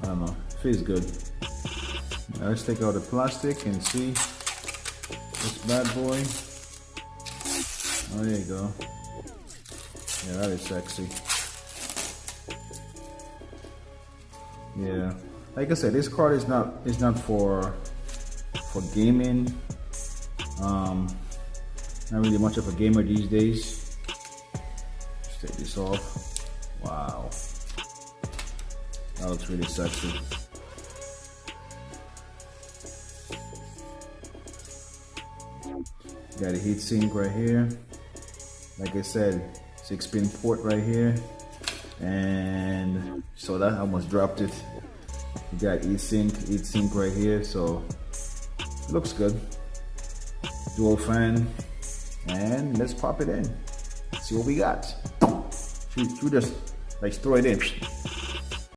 don't know, feels good. Now let's take out the plastic and see this bad boy. Oh, there you go. Yeah, that is sexy. Yeah, like I said, this card is not for gaming. Not really much of a gamer these days. Just take this off. Wow, that looks really sexy. Got a heat sink right here. Like I said, 6-pin port right here, and so that I almost dropped it. You got heat sink right here, so it looks good. Dual fan, and let's pop it in. See what we got. Should just like throw it in.